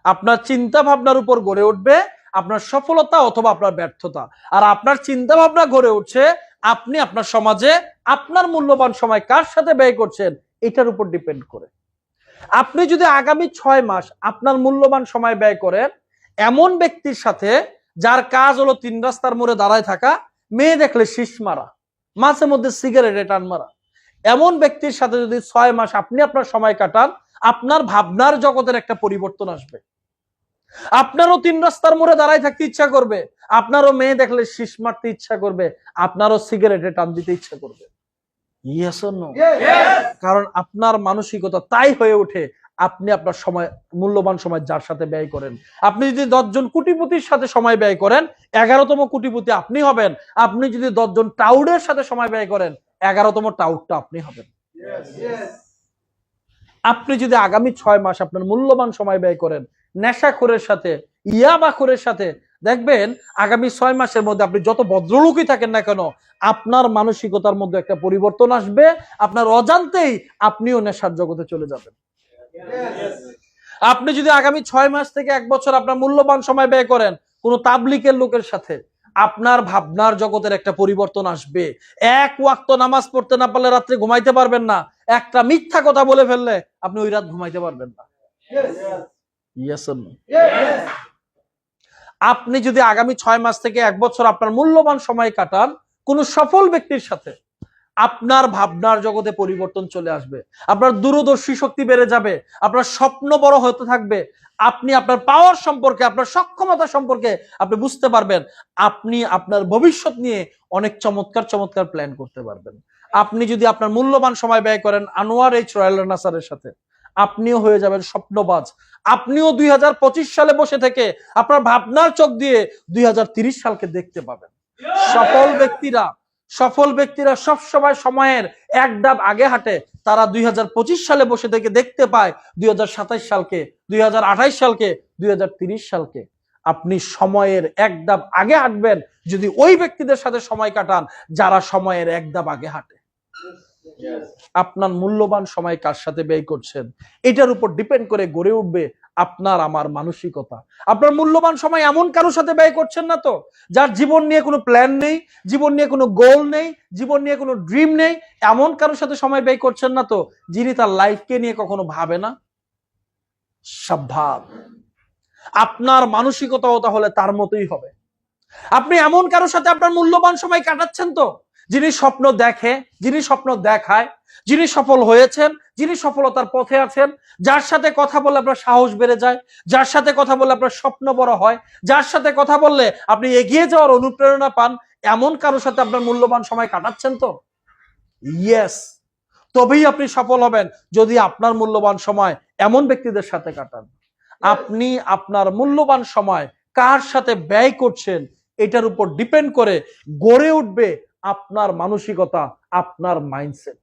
আপনার চিন্তা ভাবনার উপর গড়ে উঠবে আপনার সফলতা অথবা আপনার ব্যর্থতা। আর আপনার চিন্তা ভাবনা গড়ে উঠছে আপনি আপনার সমাজে আপনার মূল্যবান সময় কার সাথে ব্যয় করছেন এটার উপর ডিপেন্ড করে। আপনি যদি আগামী 6 মাস আপনার মূল্যবান সময় ব্যয় করেন এমন ব্যক্তির সাথে যার কাজ হলো 3 রাস্তার মোড়ে দাঁড়ায় থাকা, মেয়ে দেখলে শীষ মারা, মাঝে মধ্যে সিগারেটে টান মারা, এমন ব্যক্তির সাথে যদি 6 মাস আপনি আপনার সময় কাটান, আপনার ভাবনার জগতের একটা পরিবর্তন আসবে। আপনারও 3 রাস্তার মোড়ে দাঁড়ায় থাকতে ইচ্ছা করবে, আপনারও মেয়ে দেখলে শীষ মারতে ইচ্ছা করবে, আপনারও সিগারেটে টান দিতে ইচ্ছা করবে। Yes or no? কারণ আপনার মানসিকতা তাই হয়ে ওঠে। আপনি আপনার সময়, মূল্যবান সময় যার সাথে ব্যয় করেন, আপনি যদি 10 জন কোটিপতির সাথে সময় ব্যয় করেন 11তম কোটিপতি আপনি হবেন। আপনি যদি 10 জন টাউডের সাথে সময় ব্যয় করেন 11তম টাউডটা আপনি হবেন। আপনি যদি আগামী 6 মাস আপনার মূল্যবান সময় ব্যয় করেন নেশাখোরের সাথে, ইয়াবাখোরের সাথে, দেখবেন আগামী 6 মাসের মধ্যে আপনি যত ভদ্রলোকই থাকেন না কেন আপনার মানসিকতার মধ্যে একটা পরিবর্তন আসবে। আপনার অজান্তেই আপনিও নেশার জগতে চলে যাবেন। আপনি যদি আগামী 6 মাস থেকে 1 বছর আপনার মূল্যবান সময় ব্যয় করেন কোন তাবলিগের লোকের সাথে, আপনার ভাবনার জগতের একটা পরিবর্তন আসবে। 1 ওয়াক্ত নামাজ পড়তে না পারলে রাত্রে ঘুমাইতে পারবেন না, একটা মিথ্যা কথা বলে ফেললে আপনি ওই রাত ঘুমাইতে পারবেন না। আপনি যদি আগামী 6 মাস থেকে 1 বছর আপনার মূল্যবান সময় কাটান কোন সফল ব্যক্তির সাথে, আপনার ভাবনার জগতে পরিবর্তন চলে আসবে, আপনার দূরদর্শী শক্তি বেড়ে যাবে, আপনার স্বপ্ন বড় হতে থাকবে, আপনি আপনার পাওয়ার সম্পর্কে, আপনার সক্ষমতা সম্পর্কে আপনি বুঝতে পারবেন, আপনি আপনার ভবিষ্যৎ নিয়ে অনেক চমৎকার চমৎকার প্ল্যান করতে পারবেন। আপনি যদি আপনার মূল্যবান সময় ব্যয় করেন আনোয়ার এইচ রয়্যাল নাসারের সাথে, আপনিও হয়ে যাবেন স্বপ্নবাজ। আপনিও 2025 সালে বসে থেকে আপনার ভাবনার চোখ দিয়ে 2030 সালকে দেখতে পাবেন। সফল ব্যক্তিরা সবসময় সময়ের এক ধাপ আগে হাঁটে। তারা 2025 সালে বসে থেকে দেখতে পায় 2027 সালকে, 2028 সালকে, 2030 সালকে। আপনি সময়ের এক ধাপ আগে হাঁটবেন যদি ওই ব্যক্তিদের সাথে সময় কাটান যারা সময়ের এক ধাপ আগে হাঁটে। আপনার মূল্যবান সময় কার সাথে ব্যয় করছেন এটার উপর ডিপেন্ড করে গড়ে উঠবে আপনার আমার মানসিকতা। আপনার মূল্যবান সময় এমন কারোর সাথে ব্যয় করছেন না তো যার জীবন নিয়ে কোনো প্ল্যান নেই, জীবন নিয়ে কোনো গোল নেই, জীবন নিয়ে কোনো ড্রিম নেই। এমন কারোর সাথে সময় ব্যয় করছেন না তো যিনি তার লাইফকে নিয়ে কখনো ভাবে না। সাবধান, আপনার মানসিকতাও তাহলে তার মতোই হবে। আপনি এমন কারোর সাথে আপনার মূল্যবান সময় কাটাচ্ছেন তো যিনি স্বপ্ন দেখে, যিনি স্বপ্ন দেখায়, যিনি সফল হয়েছেন, যিনি সফলতার পথে আছেন, যার সাথে কথা বললে আপনার সাহস বেড়ে যায়, যার সাথে কথা বললে আপনার স্বপ্ন বড় হয়, যার সাথে কথা বললে আপনি এগিয়ে যাওয়ার অনুপ্রেরণা পান, এমন কারোর সাথে আপনার মূল্যবান সময় কাটাচ্ছেন তো? ইয়েস, তবেই আপনি সফল হবেন যদি আপনার মূল্যবান সময় এমন ব্যক্তিদের সাথে কাটান। আপনি আপনার মূল্যবান সময় কার সাথে ব্যয় করছেন এটার উপর ডিপেন্ড করে গড়ে উঠবে আপনার মানসিকতা, আপনার মাইন্ডসেট।